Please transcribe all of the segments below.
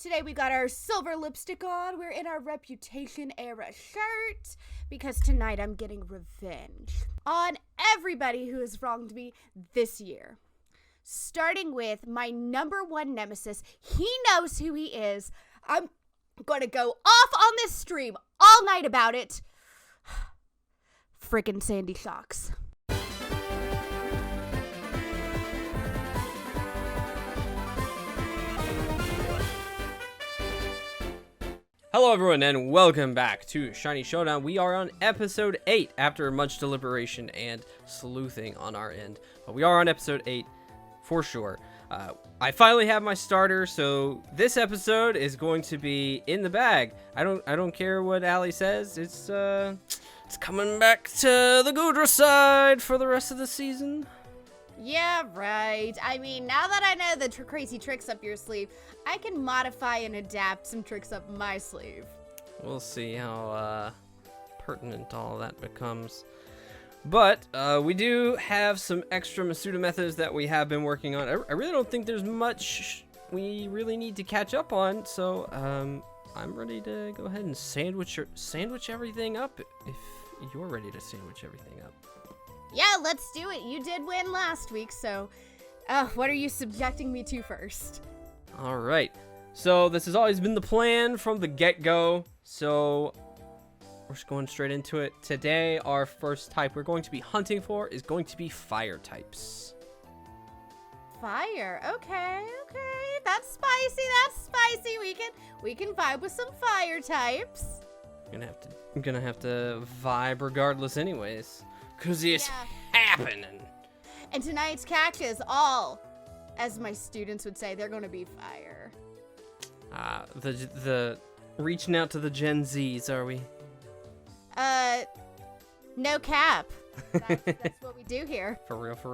Today we got our silver lipstick on. We're in our Reputation era shirt because tonight I'm getting revenge on everybody who has wronged me this year. Starting with my number one nemesis. He knows who he is. I'm gonna go off on this stream all night about it. Frickin' Sandy Shocks. Hello everyone and welcome back to Shiny Showdown. We are on episode 8 after much deliberation and sleuthing on our end. But we are on episode 8 for sure. I finally have my starter, so this episode is going to be in the bag. I don't care what Allie says. It's coming back to the Goodra side for the rest of the season. Yeah, right. I mean, now that I know the crazy tricks up your sleeve, I can modify and adapt some tricks up my sleeve. We'll see how pertinent all that becomes. But we do have some extra Masuda methods that we have been working on. I really don't think there's much we really need to catch up on, so I'm ready to go ahead and sandwich everything up if you're ready to sandwich everything up. Yeah, let's do it. You did win last week, so what are you subjecting me to first? All right. So this has always been the plan from the get-go. So we're just going straight into it. Today, our first type we're going to be hunting for is going to be fire types. Fire. Okay. That's spicy. We can vibe with some fire types. I'm gonna have to vibe regardless anyways. Cause it's happening. And tonight's catch is all, as my students would say, they're gonna be fire. The reaching out to the Gen Zs, are we? No cap. That's what we do here. For real. For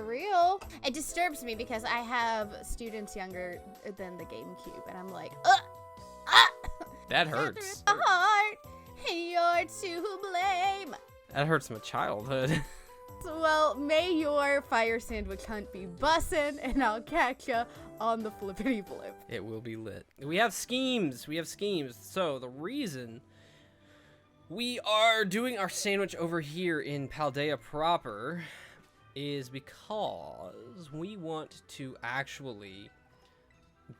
real. It disturbs me because I have students younger than the GameCube, and I'm like, That hurts. A heart, you're to blame. That hurts my childhood. Well, may your fire sandwich hunt be bussin', and I'll catch ya on the flippity flip. It will be lit. We have schemes. So the reason we are doing our sandwich over here in Paldea proper is because we want to actually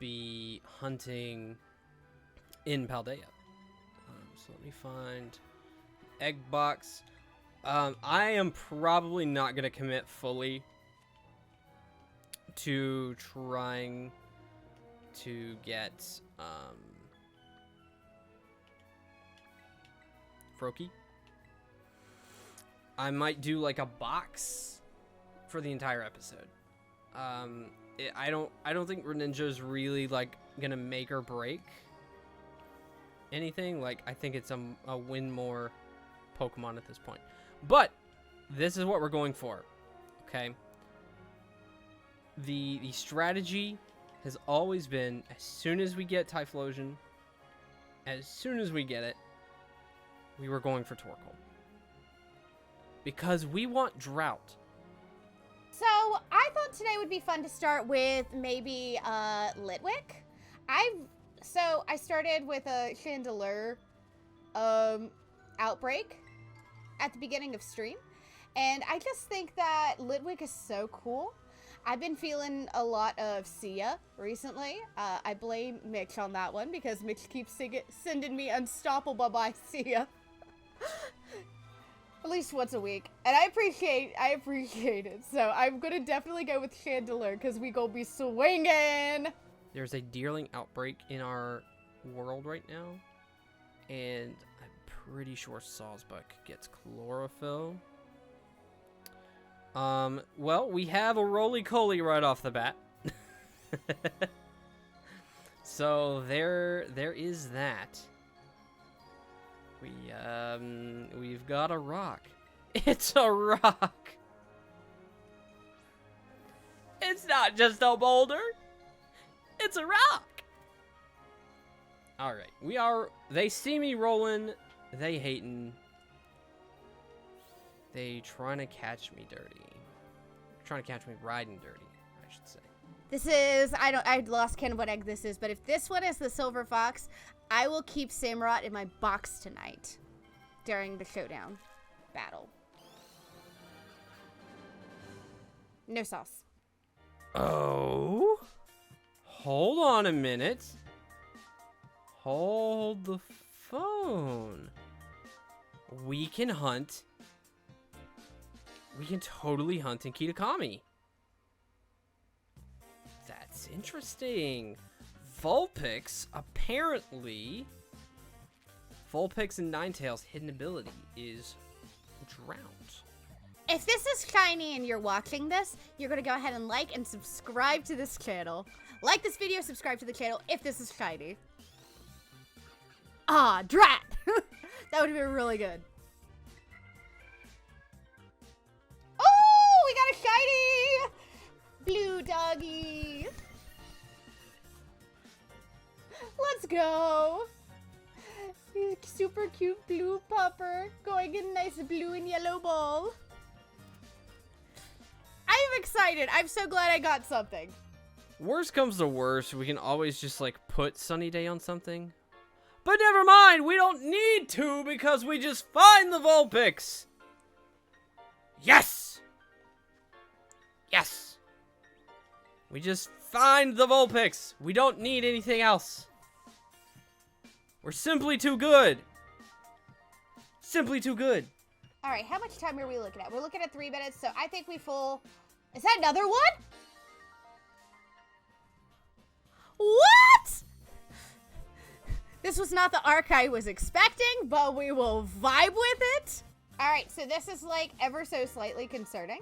be hunting in Paldea. So let me find egg box. I am probably not going to commit fully to trying to get Froakie. I might do like a box for the entire episode. I don't think Greninja's really like gonna make or break anything. Like, I think it's a win more Pokemon at this point. But this is what we're going for, okay? The strategy has always been, as soon as we get Typhlosion, as soon as we get it, we were going for Torkoal. Because we want Drought. So, I thought today would be fun to start with maybe Litwick. I started with a Chandelure outbreak at the beginning of stream, and I just think that Litwick is so cool. I've been feeling a lot of Sia recently. I blame Mitch on that one because Mitch keeps sending me Unstoppable by Sia. At least once a week, and I appreciate it. So I'm gonna definitely go with Chandelure because we gonna be swinging. There's a Deerling outbreak in our world right now, and I'm pretty sure Sawsbuck gets Chlorophyll. Well, we have a Roly-Coly right off the bat. So there is that. We've got a rock. It's a rock. It's not just a boulder. It's a rock. All right, they see me rolling. They hating. They trying to catch me dirty. Trying to catch me riding dirty, I should say. This is, I lost count of what egg this is, but if this one is the silver fox, I will keep Samurott in my box tonight during the showdown battle. No sauce. Oh? Hold on a minute. Hold the phone. We can hunt. We can totally hunt in Kitakami. That's interesting. Vulpix, apparently, Vulpix and Ninetales' hidden ability is Drowned. If this is shiny and you're watching this, you're going to go ahead and like and subscribe to this channel. Like this video, subscribe to the channel if this is shiny. Ah, drat! That would have been really good. Oh, we got a shiny! Blue doggy. Let's go. Super cute blue pupper going in a nice blue and yellow ball. I'm excited. I'm so glad I got something. Worst comes to worst, we can always just like put Sunny Day on something. But never mind, we don't need to because we just find the Vulpix. Yes! Yes! We just find the Vulpix. We don't need anything else. We're simply too good. Simply too good. All right, how much time are we looking at? We're looking at 3 minutes, so I think we full... Is that another one? What? This was not the arc I was expecting, but we will vibe with it. All right, so this is like ever so slightly concerning.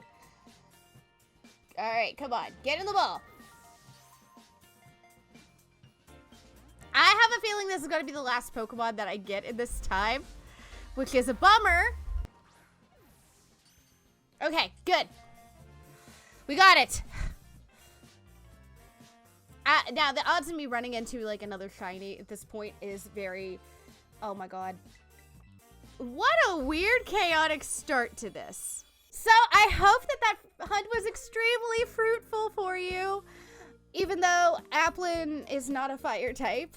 All right, come on, get in the ball. I have a feeling this is going to be the last Pokemon that I get in this time, which is a bummer. Okay, good. We got it. Now, the odds of me running into, like, another shiny at this point is very... Oh, my God. What a weird, chaotic start to this. So, I hope that hunt was extremely fruitful for you, even though Applin is not a fire type.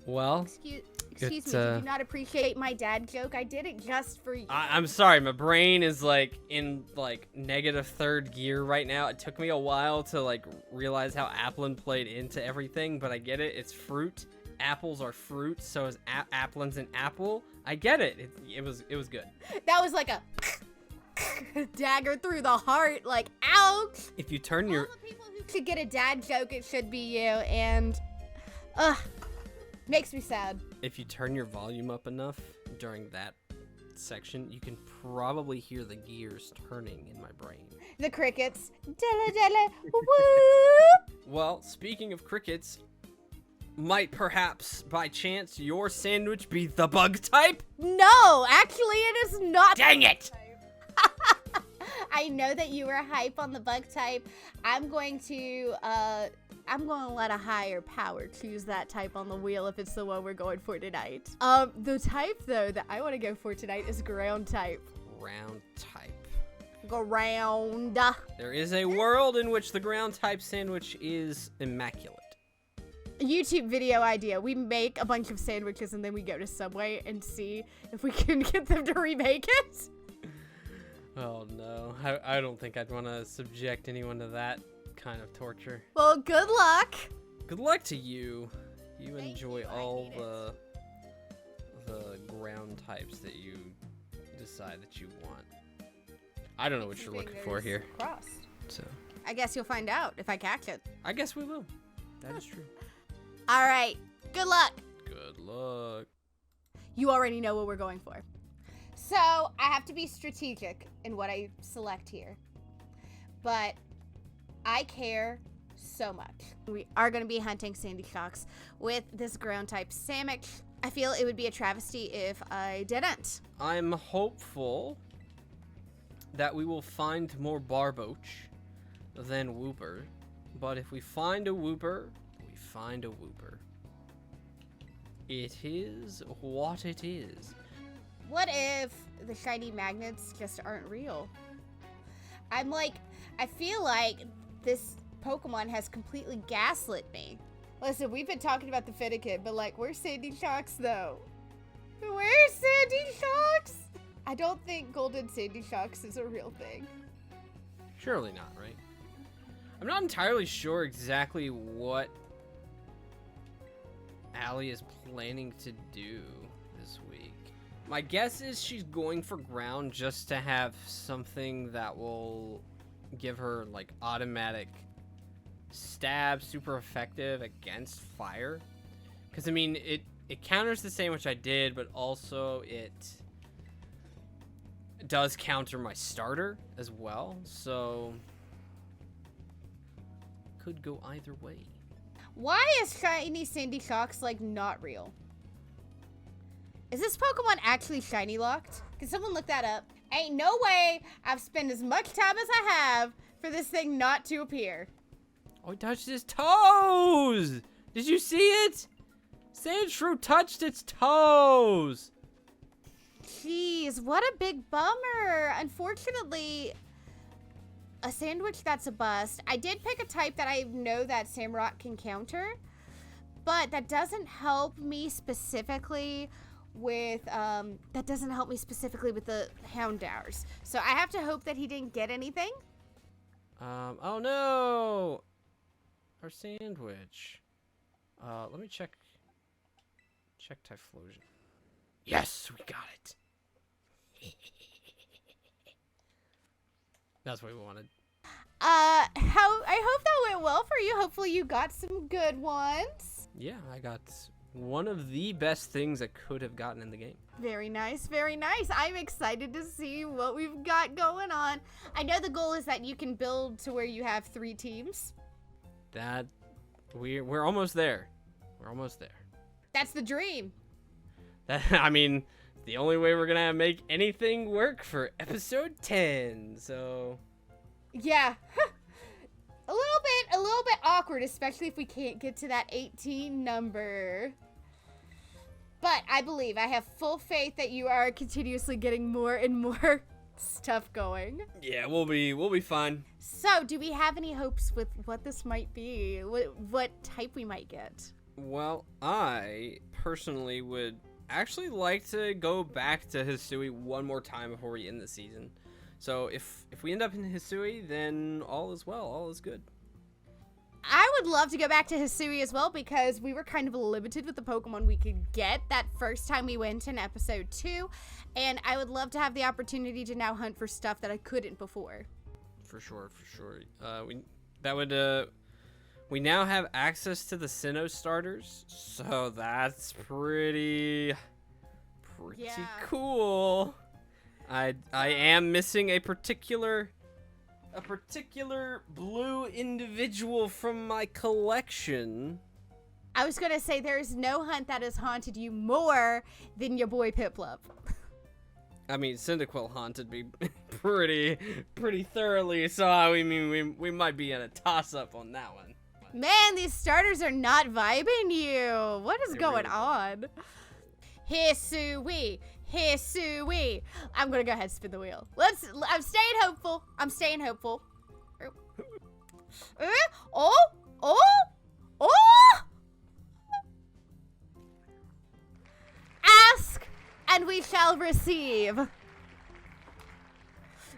Well, excuse me, did you not appreciate my dad joke? I did it just for you. I'm sorry, my brain is like in like negative 3rd gear right now. It took me a while to like realize how Applin played into everything, but I get it. It's fruit. Apples are fruit, so is Applin's an apple. I get it. It was good. That was like a dagger through the heart, like ouch. If you turn your... All the people who could get a dad joke, it should be you, and makes me sad. If you turn your volume up enough during that section, you can probably hear the gears turning in my brain. The crickets. Della della whoop. Well, speaking of crickets, might perhaps by chance your sandwich be the bug type? No, actually it is not. Dang it! I know that you were hype on the bug type. I'm going to let a higher power choose that type on the wheel if it's the one we're going for tonight. The type though that I want to go for tonight is ground type. Ground type. Ground. There is a world in which the ground type sandwich is immaculate. YouTube video idea. We make a bunch of sandwiches and then we go to Subway and see if we can get them to remake it. Oh no, I don't think I'd want to subject anyone to that kind of torture. Well, good luck. Good luck to you. You Thank enjoy you, all the ground types that you decide that you want. I don't know what you're looking for here. Crossed. So I guess you'll find out if I catch it. I guess we will. That is true. All right. Good luck. Good luck. You already know what we're going for. So I have to be strategic in what I select here. But I care so much. We are going to be hunting Sandy Shocks with this ground type Sandwich. I feel it would be a travesty if I didn't. I'm hopeful that we will find more Barboach than Wooper. But if we find a Wooper, we find a Wooper. It is what it is. What if the shiny magnets just aren't real? I feel like this Pokemon has completely gaslit me. Listen, we've been talking about the Fiddicket, but like, where's Sandy Shocks though? Where's Sandy Shocks? I don't think Golden Sandy Shocks is a real thing. Surely not, right? I'm not entirely sure exactly what Allie is planning to do this week. My guess is she's going for ground just to have something that will give her like automatic stab, super effective against fire. Because I mean, it counters the same which I did, but also it does counter my starter as well. So could go either way. Why is Shiny Sandy Shocks like not real? Is this Pokemon actually shiny locked? Can someone look that up? Ain't no way I've spent as much time as I have for this thing not to appear. Oh, he touched his toes! Did you see it? Sandshrew touched its toes! Jeez, what a big bummer. Unfortunately, a sandwich that's a bust. I did pick a type that I know that Samurott can counter, but that doesn't help me specifically with the Houndours. So I have to hope that he didn't get anything. Oh no! Our sandwich. Let me check Typhlosion. Yes, we got it. That's what we wanted. I hope that went well for you. Hopefully you got some good ones. Yeah, I got one of the best things I could have gotten in the game. Very nice, very nice. I'm excited to see what we've got going on. I know the goal is that you can build to where you have 3 teams. That we're almost there. We're almost there. That's the dream. I mean, the only way we're gonna make anything work for episode 10. So yeah. a little bit awkward, especially if we can't get to that 18 number. But I believe, I have full faith that you are continuously getting more and more stuff going. Yeah, we'll be fine. So, do we have any hopes with what this might be? What type we might get? Well, I personally would actually like to go back to Hisui one more time before we end the season. So if we end up in Hisui, then all is well, all is good. I would love to go back to Hisui as well, because we were kind of limited with the Pokemon we could get that first time we went in episode 2, and I would love to have the opportunity to now hunt for stuff that I couldn't before. For sure. We now have access to the Sinnoh starters, so that's pretty cool. I am missing a particular blue individual from my collection. I was gonna say there's no hunt that has haunted you more than your boy Piplup. I mean, Cyndaquil haunted me pretty thoroughly, so I mean we might be in a toss-up on that one. Man, these starters are not vibing you. What is going on? Hisui. I'm gonna go ahead and spin the wheel. I'm staying hopeful. Ask and we shall receive.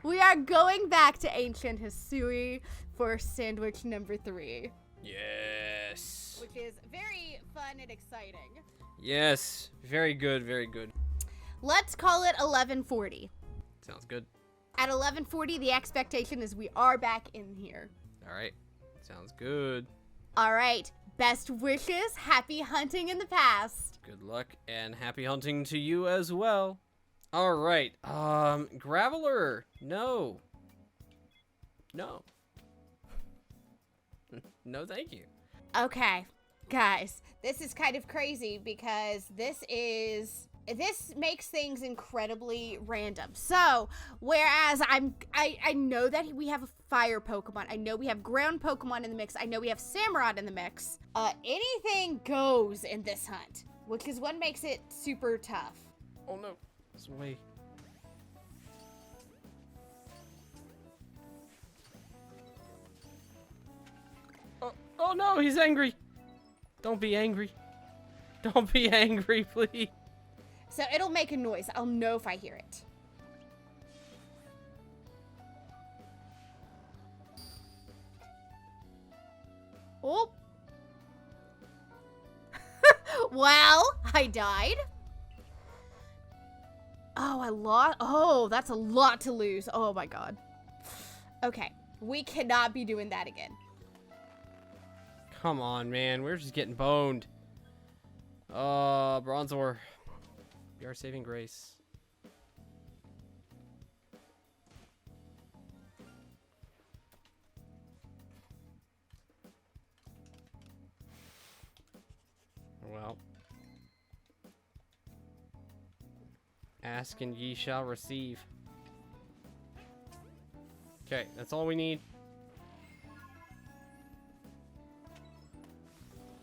We are going back to ancient Hisui for sandwich number 3. Yes. Which is very fun and exciting. Yes, very good, very good. Let's call it 11:40. Sounds good. At 11:40, the expectation is we are back in here. All right, sounds good. All right, best wishes, happy hunting in the past. Good luck and happy hunting to you as well. All right, Graveler, no. No, thank you. Okay, guys, this is kind of crazy because this makes things incredibly random. So, whereas I know that we have a fire Pokemon, I know we have ground Pokemon in the mix, I know we have Samurott in the mix, anything goes in this hunt, which is what makes it super tough. Oh no, this way. Oh no, he's angry. Don't be angry. Don't be angry, please. So it'll make a noise. I'll know if I hear it. Oh. Well, I died. Oh, I lost. Oh, that's a lot to lose. Oh my god. Okay, we cannot be doing that again. Come on, man. We're just getting boned. Bronzor. Be our saving grace. Well. Ask and ye shall receive. Okay, that's all we need.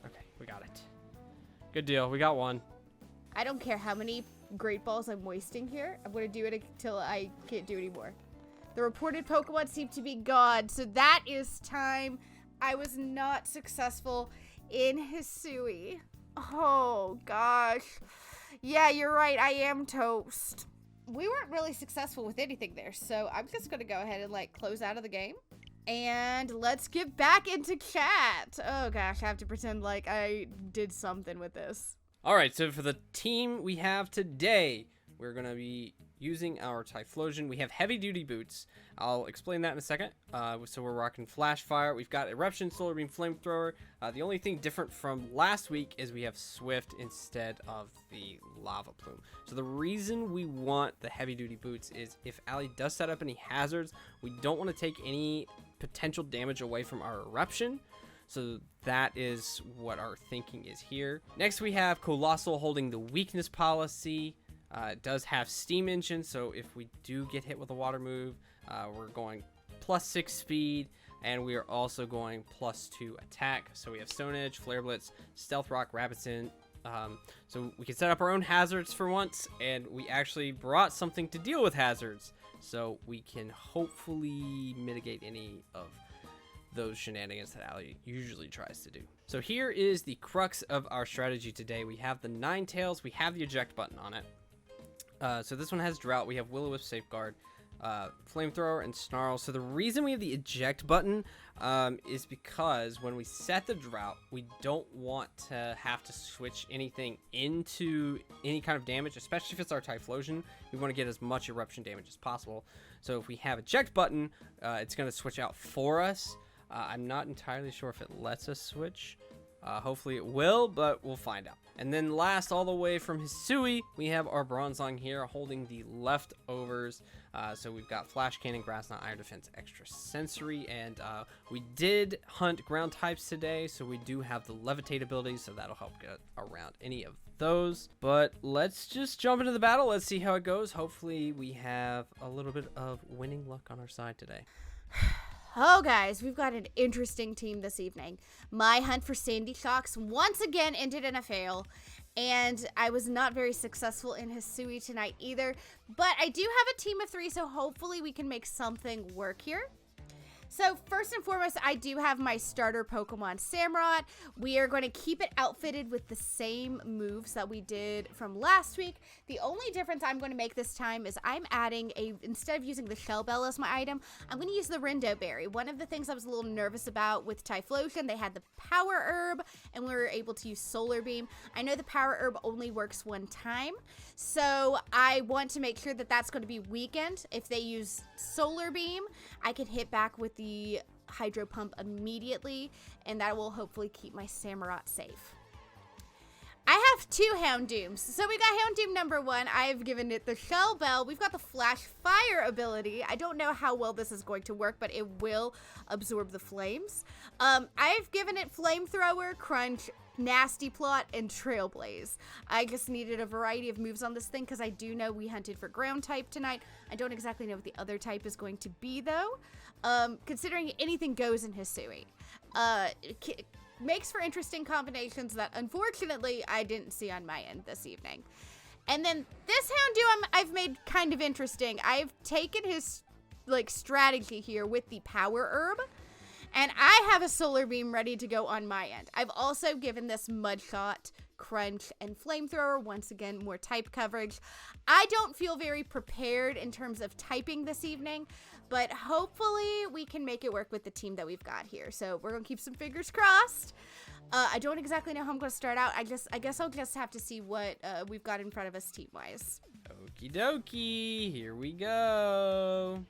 Okay, we got it. Good deal. We got one. I don't care how many Great Balls I'm wasting here. I'm going to do it until I can't do anymore. The reported Pokemon seem to be gone, so that is time. I was not successful in Hisui. Oh, gosh. Yeah, you're right. I am toast. We weren't really successful with anything there, so I'm just going to go ahead and, like, close out of the game. And let's get back into chat. Oh, gosh. I have to pretend like I did something with this. All right, so for the team we have today, we're going to be using our Typhlosion. We have heavy-duty boots. I'll explain that in a second. So we're rocking Flash Fire. We've got Eruption, Solar Beam, Flamethrower. The only thing different from last week is we have Swift instead of the Lava Plume. So the reason we want the heavy-duty boots is if Allie does set up any hazards, we don't want to take any potential damage away from our Eruption. So that is what our thinking is here. Next we have Colossal holding the weakness policy. It does have steam engine, so if we do get hit with a water move, we're going +6 speed, and we are also going +2 attack. So we have Stone Edge, Flare Blitz, Stealth Rock, Rabbitson. So we can set up our own hazards for once, and we actually brought something to deal with hazards, so we can hopefully mitigate any of those shenanigans that Allie usually tries to do. So here is the crux of our strategy today. We have the Ninetales, we have the eject button on it. So this one has Drought, we have Will-O-Wisp Safeguard, Flamethrower, and Snarl. So the reason we have the eject button is because when we set the Drought, we don't want to have to switch anything into any kind of damage, especially if it's our Typhlosion. We want to get as much eruption damage as possible. So if we have eject button, it's going to switch out for us. I'm not entirely sure if it lets us switch. Hopefully it will, but we'll find out. And then last, all the way from Hisui, we have our Bronzong here holding the leftovers. So we've got Flash Cannon, Grass Knot, Iron Defense, Extra Sensory, and we did hunt ground types today, so we do have the Levitate ability, so that'll help get around any of those. But let's just jump into the battle. Let's see how it goes. Hopefully we have a little bit of winning luck on our side today. Oh, guys, we've got an interesting team this evening. My hunt for Sandy Shocks once again ended in a fail, and I was not very successful in Hisui tonight either. But I do have a team of 3, so hopefully we can make something work here. So first and foremost, I do have my starter Pokemon Samurott. We are going to keep it outfitted with the same moves that we did from last week. The only difference I'm going to make this time is I'm adding instead of using the Shell Bell as my item, I'm going to use the Rindo Berry. One of the things I was a little nervous about with Typhlosion, they had the Power Herb, and we were able to use Solar Beam. I know the Power Herb only works one time, so I want to make sure that that's going to be weakened. If they use Solar Beam, I can hit back with the Hydro Pump immediately, and that will hopefully keep my Samurott safe. I have 2 Houndooms. So we got Houndoom number 1. I've given it the Shell Bell. We've got the Flash Fire ability. I don't know how well this is going to work, but it will absorb the flames. I've given it Flamethrower, Crunch, Nasty Plot, and Trailblaze. I just needed a variety of moves on this thing because I do know we hunted for ground type tonight. I don't exactly know what the other type is going to be though. Considering anything goes in Hisui. It makes for interesting combinations that unfortunately I didn't see on my end this evening. And then this Houndoom I've made kind of interesting. I've taken his strategy here with the Power Herb. And I have a solar beam ready to go on my end. I've also given this Mudshot, Crunch, and Flamethrower, once again, more type coverage. I don't feel very prepared in terms of typing this evening, but hopefully we can make it work with the team that we've got here. So we're going to keep some fingers crossed. I don't exactly know how I'm going to start out. I guess I'll just have to see what we've got in front of us team-wise. Okie dokie, here we go.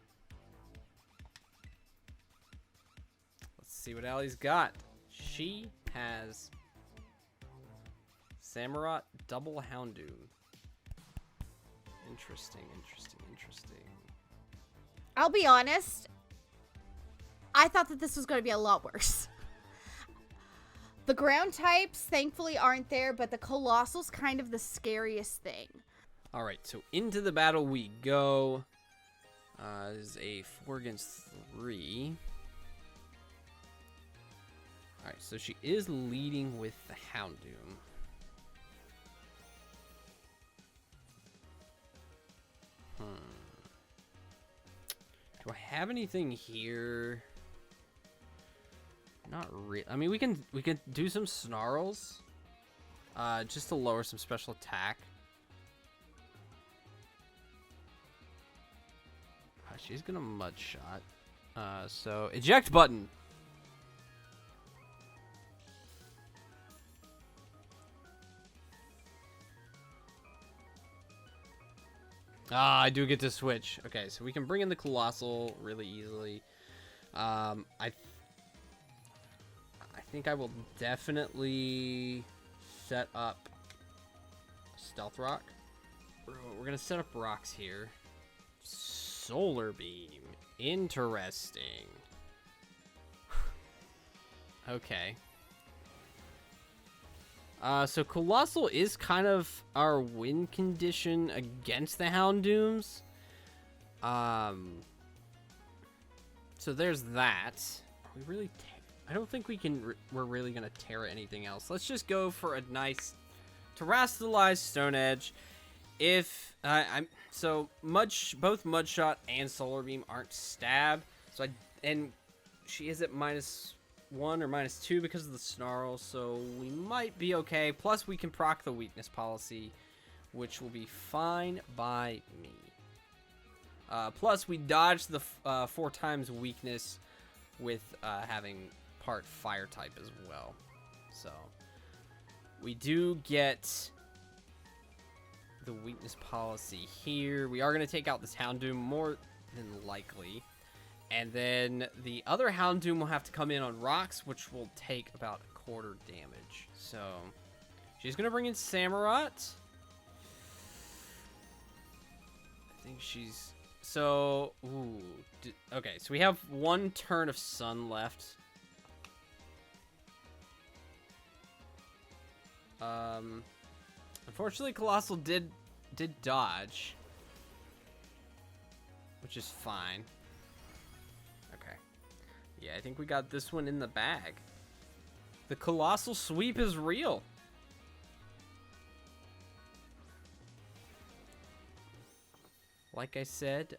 Let's see what Allie's got. She has Samurott double Houndoom. Interesting. I'll be honest, I thought that this was going to be a lot worse. The ground types, thankfully, aren't there, but the Colossal's kind of the scariest thing. All right, so into the battle we go. This is a 4 against 3. All right, so she is leading with the Houndoom. Do I have anything here? Not really. I mean, we can do some snarls, just to lower some special attack. She's gonna mud shot. So eject button. I do get to switch. Okay, so we can bring in the Colossal really easily. I think I will definitely set up Stealth Rock. We're gonna set up rocks here. Solar Beam. Interesting. Okay. So Colossal is kind of our win condition against the Houndooms. So there's that. We really, I don't think we can. We're really gonna Terra anything else. Let's just go for a nice Terrastalized Stone Edge. If so both Mudshot and Solar Beam aren't stab. So and she is at -1 or -2 because of the snarl, so we might be okay. Plus we can proc the weakness policy, which will be fine by me. Plus we dodge the 4 times weakness with having part fire type as well. So we do get the weakness policy here. We are going to take out this Houndoom more than likely. And then the other Houndoom will have to come in on rocks, which will take about 1/4 damage. So she's going to bring in Samurott. I think she's... So, ooh. Okay, so we have 1 turn of sun left. Unfortunately, Colossal did dodge, which is fine. Okay. Yeah, I think we got this one in the bag. The Colossal sweep is real. Like I said,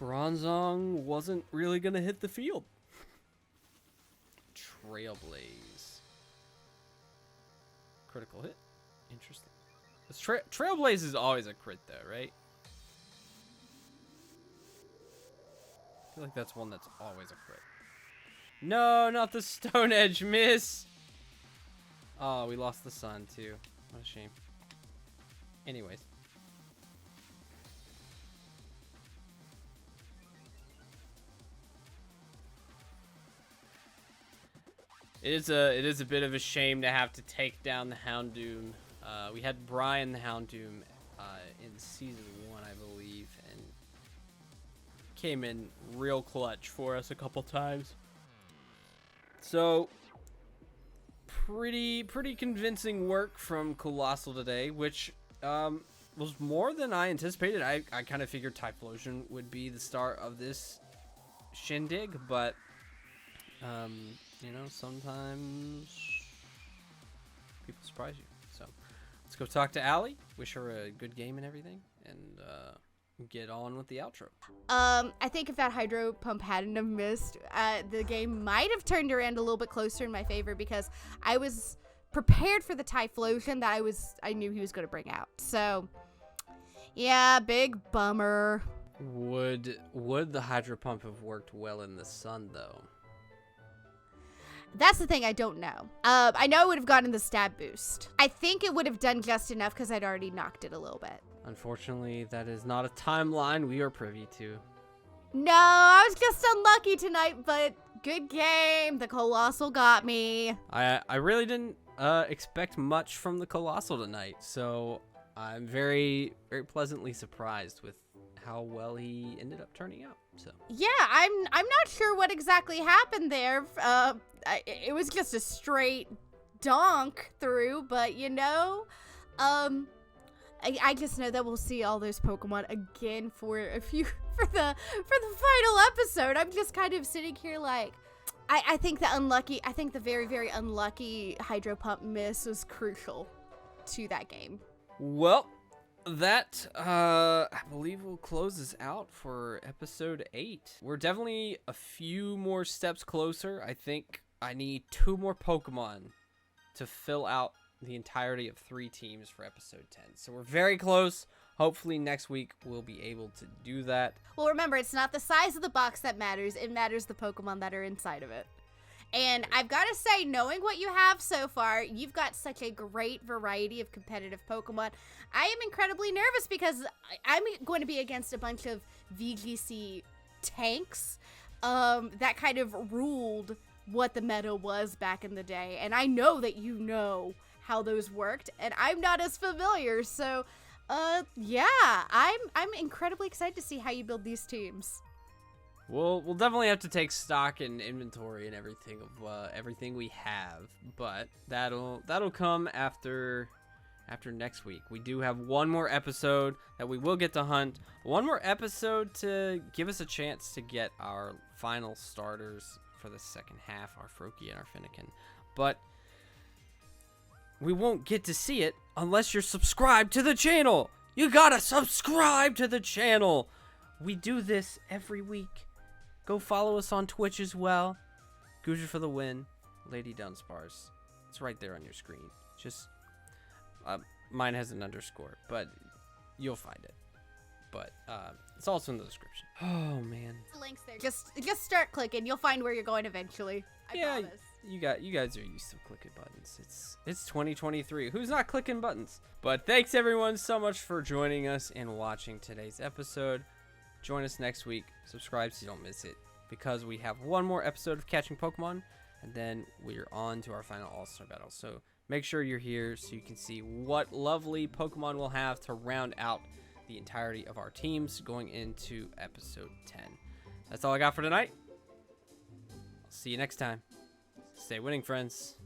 Bronzong wasn't really gonna hit the field. Trailblaze. Critical hit. Interesting. This Trailblaze is always a crit though, right? I feel like that's one that's always a crit. No, not the Stone Edge miss. Oh, we lost the sun too. What a shame. Anyways. It is a bit of a shame to have to take down the Houndoom. We had Brian the Houndoom in season 1, I believe, and came in real clutch for us a couple times. So pretty convincing work from Colossal today, which was more than I anticipated. I kind of figured Typhlosion would be the star of this shindig, but you know, sometimes people surprise you. So let's go talk to Allie, wish her a good game and everything, and get on with the outro. I think if that hydro pump hadn't have missed, the game might have turned around a little bit closer in my favor because I was prepared for the Typhlosion that I knew he was going to bring out. So, yeah, big bummer. Would the hydro pump have worked well in the sun though? That's the thing, I don't know. I know it would have gotten the stab boost. I think it would have done just enough because I'd already knocked it a little bit. Unfortunately, that is not a timeline we are privy to. No, I was just unlucky tonight, but good game. The Colossal got me. I really didn't expect much from the Colossal tonight, so I'm very, very pleasantly surprised with how well he ended up turning out. So yeah, I'm not sure what exactly happened there. It was just a straight donk through, but you know, I just know that we'll see all those Pokemon again for the final episode. I'm just kind of sitting here like, I think the very, very unlucky Hydro Pump miss was crucial to that game. Well, that I believe will close us out for episode 8. We're definitely a few more steps closer. I think I need 2 more Pokemon to fill out the entirety of 3 teams for episode 10. So we're very close. Hopefully next week we'll be able to do that. Well, remember, it's not the size of the box that matters. It matters the Pokemon that are inside of it. And I've got to say, knowing what you have so far, you've got such a great variety of competitive Pokemon. I am incredibly nervous because I'm going to be against a bunch of VGC tanks that kind of ruled what the meta was back in the day. And I know that you know how those worked, and I'm not as familiar. So, yeah, I'm incredibly excited to see how you build these teams. We'll definitely have to take stock and inventory and everything of everything we have, but that'll come after next week. We do have one more episode that we will get to hunt. One more episode to give us a chance to get our final starters for the second half, our Froakie and our Finnegan. But we won't get to see it unless you're subscribed to the channel. You gotta subscribe to the channel. We do this every week. Go follow us on Twitch as well. Goodra for the win. LadyDunsparce. It's right there on your screen. Just mine has an underscore, but you'll find it. But it's also in the description. Oh man. The link's there. Just start clicking. You'll find where you're going eventually. I promise. You guys are used to clicking buttons. It's 2023. Who's not clicking buttons? But thanks everyone so much for joining us and watching today's episode. Join us next week. Subscribe so you don't miss it, because we have one more episode of Catching Pokemon, and then we're on to our final All-Star Battle. So make sure you're here so you can see what lovely Pokemon we'll have to round out the entirety of our teams going into episode 10. That's all I got for tonight. I'll see you next time. Stay winning, friends.